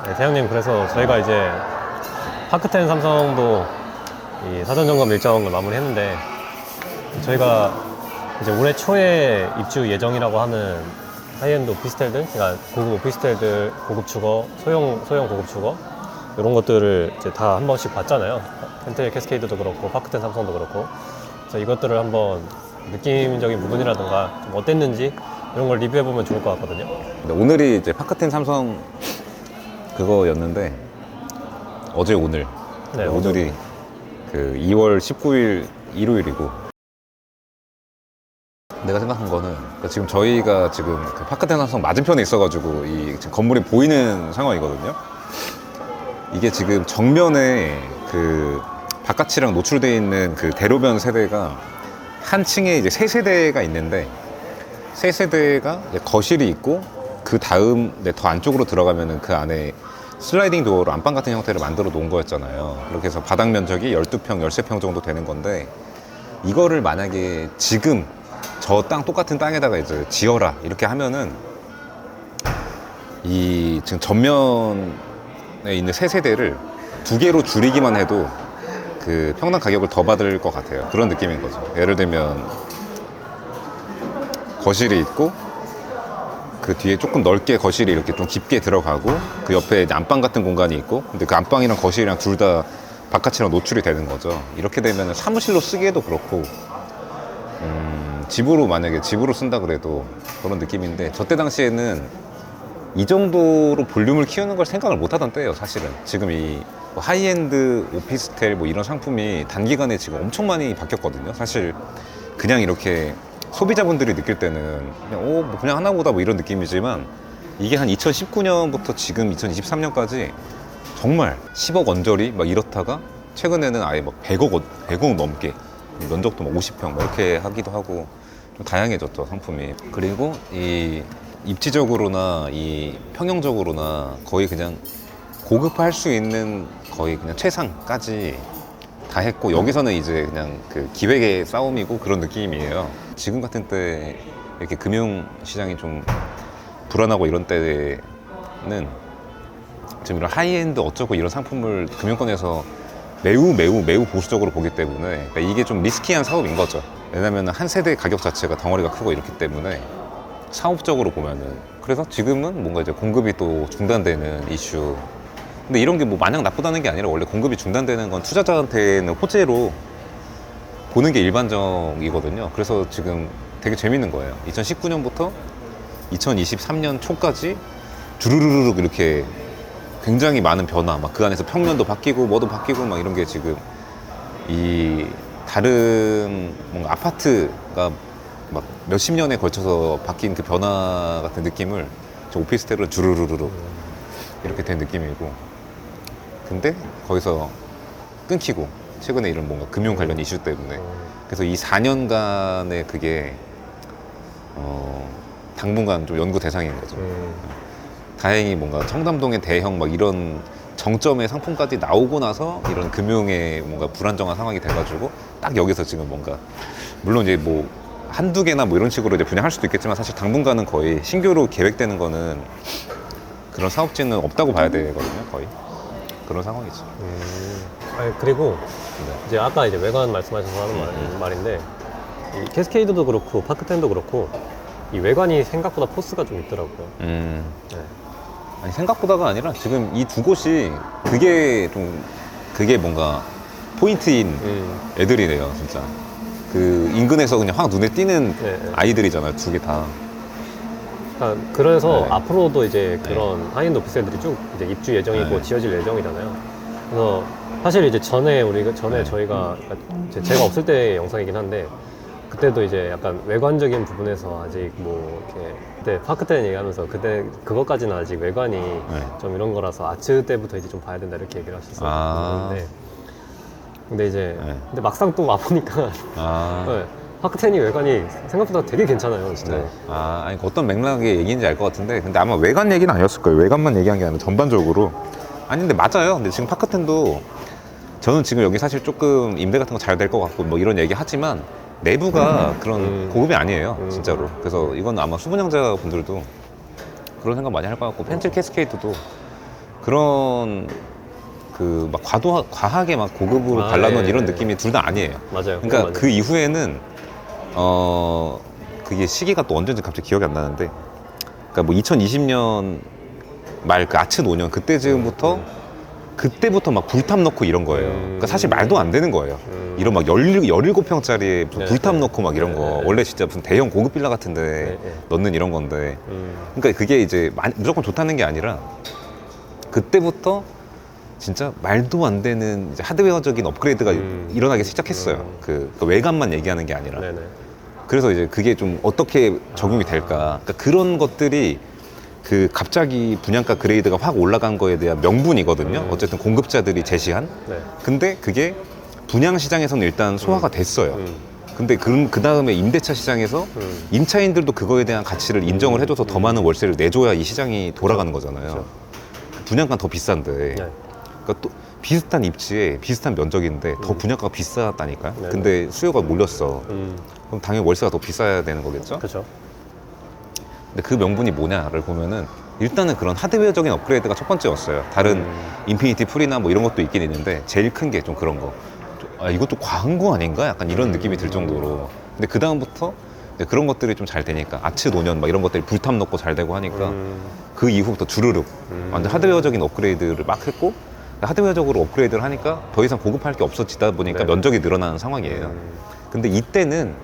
네, 태형님, 그래서 저희가 이제 파크10 삼성도 이 사전 점검 일정을 마무리했는데, 저희가 이제 올해 초에 입주 예정이라고 하는 하이엔드 오피스텔들, 그러니까 고급 오피스텔들, 고급 주거, 소형 고급 주거, 이런 것들을 이제 다 한 번씩 봤잖아요. 펜트릴 캐스케이드도 그렇고, 파크10 삼성도 그렇고. 그래서 이것들을 한번 느낌적인 부분이라든가 좀 어땠는지 이런 걸 리뷰해보면 좋을 것 같거든요. 오늘이 이제 파크10 삼성 그거였는데, 어제 오늘. 네, 오늘이 그 2월 19일 일요일이고, 내가 생각한 거는 그러니까 지금 저희가 지금 그 파크10 삼성 맞은편에 있어가지고 이 지금 건물이 보이는 상황이거든요. 이게 지금 정면에 그 바깥이랑 노출되어 있는 그 대로변 세대가 한 층에 이제 세 세대가 있는데, 세 세대가 이제 거실이 있고, 그 다음 더 안쪽으로 들어가면은 그 안에 슬라이딩 도어로 안방 같은 형태를 만들어 놓은 거였잖아요. 그렇게 해서 바닥 면적이 12평, 13평 정도 되는 건데, 이거를 만약에 지금 저 똑같은 땅에다가 이제 지어라 이렇게 하면은 이 지금 전면에 있는 세 세대를 두 개로 줄이기만 해도 그 평당 가격을 더 받을 것 같아요. 그런 느낌인 거죠. 예를 들면 거실이 있고, 그 뒤에 조금 넓게 거실이 이렇게 좀 깊게 들어가고, 그 옆에 이제 안방 같은 공간이 있고, 근데 그 안방이랑 거실이랑 둘 다 바깥이랑 노출이 되는 거죠. 이렇게 되면 사무실로 쓰기에도 그렇고, 만약에 집으로 쓴다 그래도 그런 느낌인데, 저때 당시에는 이 정도로 볼륨을 키우는 걸 생각을 못 하던 때예요, 사실은. 지금 이 하이엔드 오피스텔 뭐 이런 상품이 단기간에 지금 엄청 많이 바뀌었거든요. 사실 그냥 이렇게 소비자분들이 느낄 때는 그냥 뭐 그냥 하나보다 뭐 이런 느낌이지만, 이게 한 2019년부터 지금 2023년까지 정말 10억 언저리 막 이렇다가 최근에는 아예 막 100억 넘게, 면적도 막 50평 막 이렇게 하기도 하고, 좀 다양해졌죠, 상품이. 그리고 이 입지적으로나 이 평형적으로나 거의 그냥 고급화할 수 있는 거의 그냥 최상까지 다 했고, 여기서는 이제 그냥 그 기획의 싸움이고 그런 느낌이에요. 지금 같은 때 이렇게 금융시장이 좀 불안하고 이런 때는 지금 이런 하이엔드 어쩌고 이런 상품을 금융권에서 매우 보수적으로 보기 때문에, 그러니까 이게 좀 리스키한 사업인 거죠. 왜냐면 한 세대 가격 자체가 덩어리가 크고 이렇기 때문에, 사업적으로 보면은. 그래서 지금은 뭔가 이제 공급이 또 중단되는 이슈. 근데 이런 게 뭐 마냥 나쁘다는 게 아니라, 원래 공급이 중단되는 건 투자자한테는 호재로 보는 게 일반적이거든요. 그래서 지금 되게 재밌는 거예요. 2019년부터 2023년 초까지 주르르륵 이렇게 굉장히 많은 변화, 막 그 안에서 평면도 바뀌고 뭐도 바뀌고 막 이런 게 지금, 이 다른 뭔가 아파트가 막 몇십 년에 걸쳐서 바뀐 그 변화 같은 느낌을 저 오피스텔은 주르르르륵 이렇게 된 느낌이고, 근데 거기서 끊기고, 최근에 이런 뭔가 금융 관련 이슈 때문에. 그래서 이 4년간의 그게 당분간 좀 연구 대상인 거죠. 다행히 뭔가 청담동의 대형 막 이런 정점의 상품까지 나오고 나서 이런 금융의 뭔가 불안정한 상황이 돼가지고, 딱 여기서 지금 뭔가, 물론 이제 뭐 한두 개나 뭐 이런 식으로 이제 분양할 수도 있겠지만, 사실 당분간은 거의 신규로 계획되는 거는 그런 사업지는 없다고 봐야 되거든요, 거의. 그런 상황이죠. 아니, 그리고 네. 이제 아까 이제 외관 말씀하셔서 하는 말인데, 이 캐스케이드도 그렇고 파크10도 그렇고 이 외관이 생각보다 포스가 좀 있더라고요. 네. 아니, 생각보다가 아니라 지금 이 두 곳이 그게 뭔가 포인트인 애들이네요, 진짜. 그 인근에서 그냥 확 눈에 띄는 아이들이잖아요, 두 개 다. 그러니까 그래서 네. 앞으로도 이제 그런 하이엔드 오피스텔들이 쭉 이제 입주 예정이고 지어질 예정이잖아요. 그래서 사실 이제 저희가 그러니까 제가 없을 때의 영상이긴 한데, 그때도 이제 약간 외관적인 부분에서 아직 뭐 이렇게, 그때 파크10 얘기하면서 그때 그것까지는 아직 외관이 좀 이런 거라서 아츠 때부터 이제 좀 봐야 된다 이렇게 얘기를 하셨었는데, 근데 이제 근데 막상 또 와보니까 네, 파크10이 외관이 생각보다 되게 괜찮아요, 진짜. 네. 아니, 어떤 맥락의 얘기인지 알 것 같은데, 근데 아마 외관 얘기는 아니었을 거예요. 외관만 얘기한 게 아니라 전반적으로. 아니, 근데 맞아요. 근데 지금 파크10도, 저는 지금 여기 사실 조금 임대 같은 거 잘 될 것 같고 뭐 이런 얘기 하지만, 내부가 그런 고급이 아니에요, 진짜로. 그래서 이건 아마 수분양자 분들도 그런 생각 많이 할 것 같고, 펜트 캐스케이드도 그런 그 막 과하게 막 고급으로 아, 발라놓은 예, 이런 예. 느낌이 둘 다 아니에요. 맞아요. 그러니까 그건 그 이후에는 그게 시기가 또 언제인지 갑자기 기억이 안 나는데, 그러니까 뭐 2020년 말 그 아츠 노년 그때쯤부터 그때부터 막 불탑 넣고 이런 거예요. 그러니까 사실 말도 안 되는 거예요. 이런 막 17평짜리에 네, 불탑 네. 넣고 막 이런 거. 네, 네. 원래 진짜 무슨 대형 고급 빌라 같은데 네, 네. 넣는 이런 건데. 그러니까 그게 이제 무조건 좋다는 게 아니라 그때부터 진짜 말도 안 되는 이제 하드웨어적인 업그레이드가 일어나기 시작했어요. 그 외관만 얘기하는 게 아니라. 네네. 그래서 이제 그게 좀 어떻게 적용이 될까. 그러니까 그런 것들이 그 갑자기 분양가 그레이드가 확 올라간 거에 대한 명분이거든요. 어쨌든 공급자들이 제시한. 네. 근데 그게 분양 시장에서는 일단 소화가 됐어요. 근데 그 다음에 임대차 시장에서 임차인들도 그거에 대한 가치를 인정을 해줘서 더 많은 월세를 내줘야 이 시장이 돌아가는 거잖아요. 분양가 더 비싼데. 네. 그러니까 또 비슷한 입지에 비슷한 면적인데 더 분양가가 비쌌다니까요. 네네. 근데 수요가 몰렸어. 그럼 당연히 월세가 더 비싸야 되는 거겠죠. 그렇죠. 근데 그 명분이 뭐냐를 보면은 일단은 그런 하드웨어적인 업그레이드가 첫 번째였어요. 다른 인피니티 풀이나 뭐 이런 것도 있긴 있는데 제일 큰 게 좀 그런 거. 아, 이것도 과한 거 아닌가? 약간 이런 느낌이 들 정도로. 근데 그 다음부터 그런 것들이 좀 잘 되니까 아츠 노년 막 이런 것들이 불탑 넣고 잘 되고 하니까 그 이후부터 주르륵 완전 하드웨어적인 업그레이드를 막 했고, 하드웨어적으로 업그레이드를 하니까 더 이상 고급할 게 없어지다 보니까 네. 면적이 늘어나는 상황이에요. 근데 이때는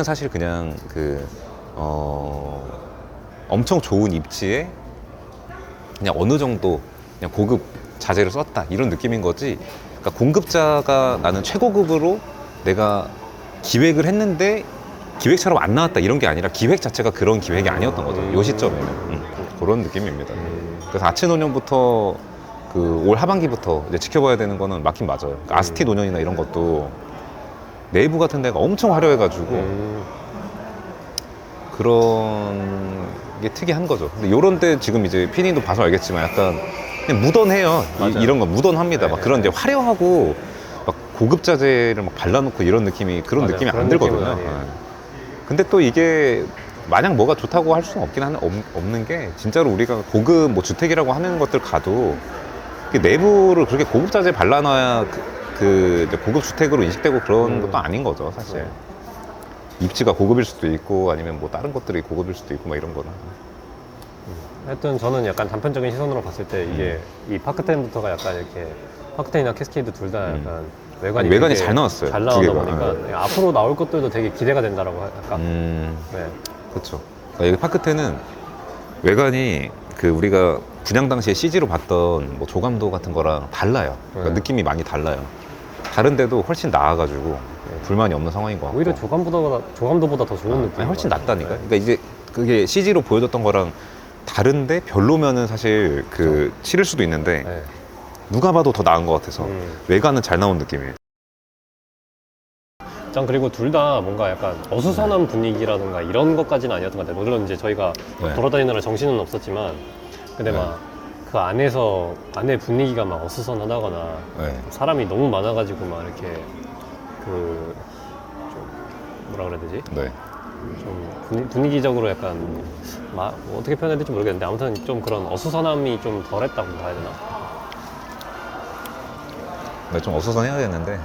사실 그냥 엄청 좋은 입지에 그냥 어느 정도 그냥 고급 자재를 썼다 이런 느낌인 거지. 그러니까 공급자가 나는 최고급으로 내가 기획을 했는데 기획처럼 안 나왔다 이런 게 아니라 기획 자체가 그런 기획이 아니었던 거죠. 요 시점에는. 그런 느낌입니다. 그래서 아츠 노년부터 그 올 하반기부터 이제 지켜봐야 되는 거는 맞긴 맞아요. 그러니까 아스티 노년이나 이런 것도 내부 같은 데가 엄청 화려해가지고 그런 게 특이한 거죠. 근데 요런 데 지금 이제 피디님도 봐서 알겠지만 약간 그냥 무던해요. 이런 거 무던합니다. 네, 막 그런 이제 화려하고 막 고급 자재를 막 발라놓고 이런 느낌이 그런 맞아요. 느낌이 그런 안 들거든요. 느낌은 아니에요. 네. 근데 또 이게 마냥 뭐가 좋다고 할 수는 없는 게 진짜로 우리가 고급 뭐 주택이라고 하는 것들 가도 내부를 그렇게 고급 자재 발라놔야 이제 고급 주택으로 인식되고 그런 것도 아닌 거죠, 사실. 네. 입지가 고급일 수도 있고 아니면 뭐 다른 것들이 고급일 수도 있고 막 이런 거는. 하여튼 저는 약간 단편적인 시선으로 봤을 때 이게 이 파크텐부터가 약간 이렇게 파크텐이나 캐스케이드 둘 다 약간 외관이 외관이 되게 잘 나왔어요, 잘 두 나오다 개가. 보니까 앞으로 나올 것들도 되게 기대가 된다라고 할까. 네. 그렇죠. 여기 파크텐은 외관이 그 우리가 분양 당시에 CG로 봤던 뭐 조감도 같은 거랑 달라요. 그러니까 느낌이 많이 달라요. 다른데도 훨씬 나아가지고 불만이 없는 상황인 것 같고. 오히려 조감도보다 더 좋은 느낌. 아니, 훨씬 낫다니까. 그러니까 이제 그게 CG로 보여줬던 거랑 다른데 별로면은 사실 그 싫을 수도 있는데 네. 누가 봐도 더 나은 것 같아서 외관은 잘 나온 느낌이에요. 전 그리고 둘 다 뭔가 약간 어수선한 분위기라든가 이런 것까지는 아니었던 것 같아요. 물론 이제 저희가 네. 돌아다니느라 정신은 없었지만, 근데 네. 막 그 안에 분위기가 막 어수선하다거나 네. 사람이 너무 많아가지고 막 이렇게 그 좀 뭐라 그래야 되지? 네. 좀 분위기적으로 약간 뭐 어떻게 표현해야 될지 모르겠는데 아무튼 좀 그런 어수선함이 좀 덜했다고 봐야 되나? 네, 좀 어수선해야 되는데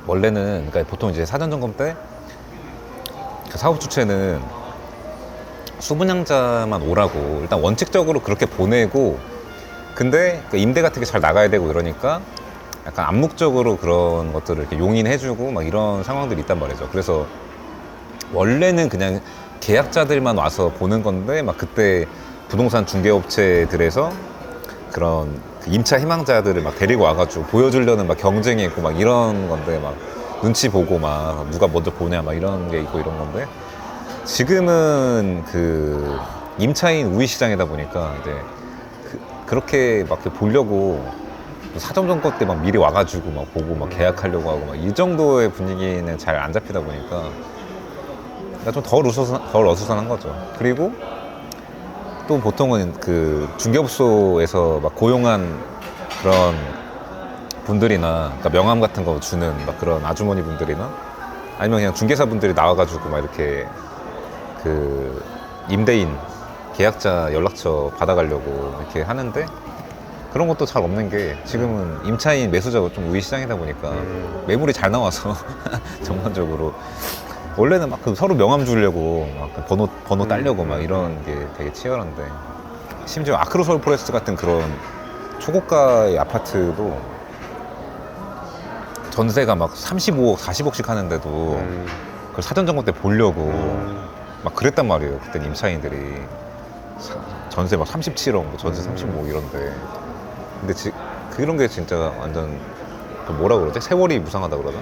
원래는 그러니까 보통 이제 사전 점검 때 그 사업 주체는 수분양자만 오라고 일단 원칙적으로 그렇게 보내고, 근데 그 임대 같은 게 잘 나가야 되고 이러니까 약간 암묵적으로 그런 것들을 이렇게 용인해주고 막 이런 상황들이 있단 말이죠. 그래서 원래는 그냥 계약자들만 와서 보는 건데 막 그때 부동산 중개업체들에서 그런 그 임차 희망자들을 막 데리고 와가지고 보여주려는 막 경쟁이 있고 막 이런 건데 막 눈치 보고 막 누가 먼저 보냐 막 이런 게 있고 이런 건데, 지금은 그 임차인 우위 시장이다 보니까 이제 그렇게 막 보려고 사전 점검 때 막 미리 와가지고 막 보고 막 계약하려고 하고 막 이 정도의 분위기는 잘 안 잡히다 보니까 좀 덜 어수선한 거죠. 그리고 또 보통은 그 중개업소에서 막 고용한 그런 분들이나 그러니까 명함 같은 거 주는 막 그런 아주머니 분들이나 아니면 그냥 중개사 분들이 나와가지고 막 이렇게 그 임대인 계약자 연락처 받아가려고 이렇게 하는데 그런 것도 잘 없는 게 지금은 임차인 매수자가 좀 우위 시장이다 보니까 매물이 잘 나와서 전반적으로 원래는 막 그 서로 명함 주려고 막그 번호 따려고 막 이런 게 되게 치열한데 심지어 아크로솔 포레스트 같은 그런 초고가의 아파트도 전세가 막 35억, 40억씩 하는데도 그걸 사전점검 때 보려고 막 그랬단 말이에요. 그때 임차인들이 전세 막 37억, 뭐 전세 35억 이런데 근데 그런 게 진짜 완전 그 뭐라 그러지? 세월이 무상하다 그러나?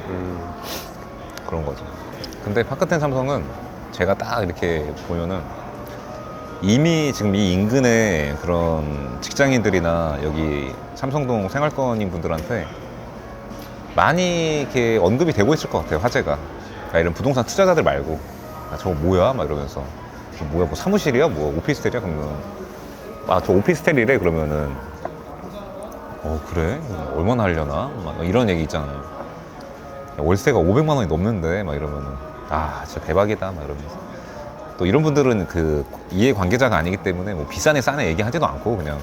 그런 거죠. 근데 파크텐 삼성은 제가 딱 이렇게 보면은 이미 지금 이 인근에 그런 직장인들이나 여기 삼성동 생활권인 분들한테 많이 이렇게 언급이 되고 있을 것 같아요. 화제가. 그러니까 이런 부동산 투자자들 말고 아, 저거 뭐야? 막 이러면서 뭐야? 뭐 사무실이야? 뭐 오피스텔이야? 그러면 아, 저 오피스텔이래? 그러면은 그래? 얼마나 하려나? 막 이런 얘기 있잖아요. 월세가 500만 원이 넘는데 막 이러면은 아 진짜 대박이다 막 이러면서 또 이런 분들은 그 이해 관계자가 아니기 때문에 뭐 비싸네 싸네 얘기하지도 않고 그냥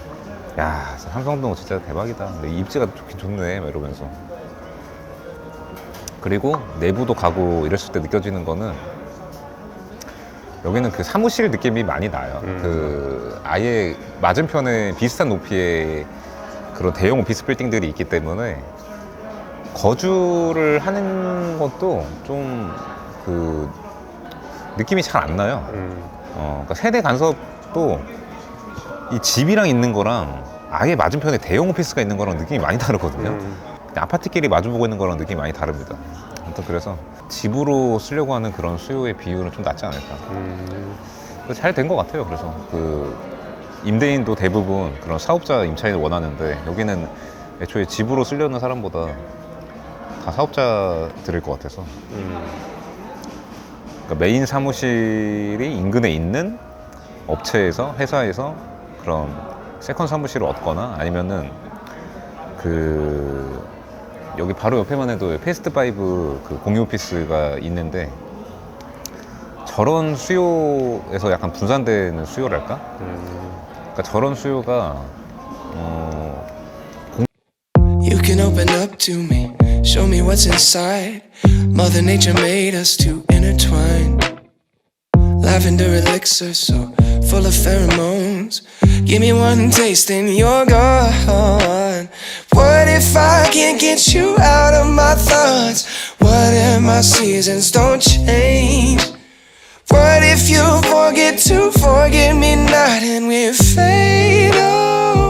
야 삼성동 진짜 대박이다 근데 입지가 좋긴 좋네 막 이러면서 그리고 내부도 가고 이랬을 때 느껴지는 거는 여기는 그 사무실 느낌이 많이 나요. 그 아예 맞은편에 비슷한 높이의 그런 대형 오피스 빌딩들이 있기 때문에 거주를 하는 것도 좀 그 느낌이 잘 안 나요. 그러니까 세대 간섭도 이 집이랑 있는 거랑 아예 맞은편에 대형 오피스가 있는 거랑 느낌이 많이 다르거든요. 그냥 아파트끼리 마주보고 있는 거랑 느낌이 많이 다릅니다. 아무튼 그래서 집으로 쓰려고 하는 그런 수요의 비율은 좀 낮지 않을까. 잘 된 것 같아요. 그래서 그 임대인도 대부분 그런 사업자 임차인을 원하는데 여기는 애초에 집으로 쓰려는 사람보다 다 사업자들일 것 같아서 그러니까 메인 사무실이 인근에 있는 업체에서 회사에서 그런 세컨 사무실을 얻거나 아니면은 그 여기 바로 옆에만 해도 패스트5 그 공유 오피스가 있는데 저런 수요에서 약간 분산되는 수요랄까? 그러니까 저런 수요가 You can open up to me, show me what's inside. Mother Nature made us to intertwine. Lavender elixir so full of pheromones. Give me one taste and you're gone. What if I can't get you out of my thoughts? What if my seasons don't change? What if you forget to forget me not and we fade away?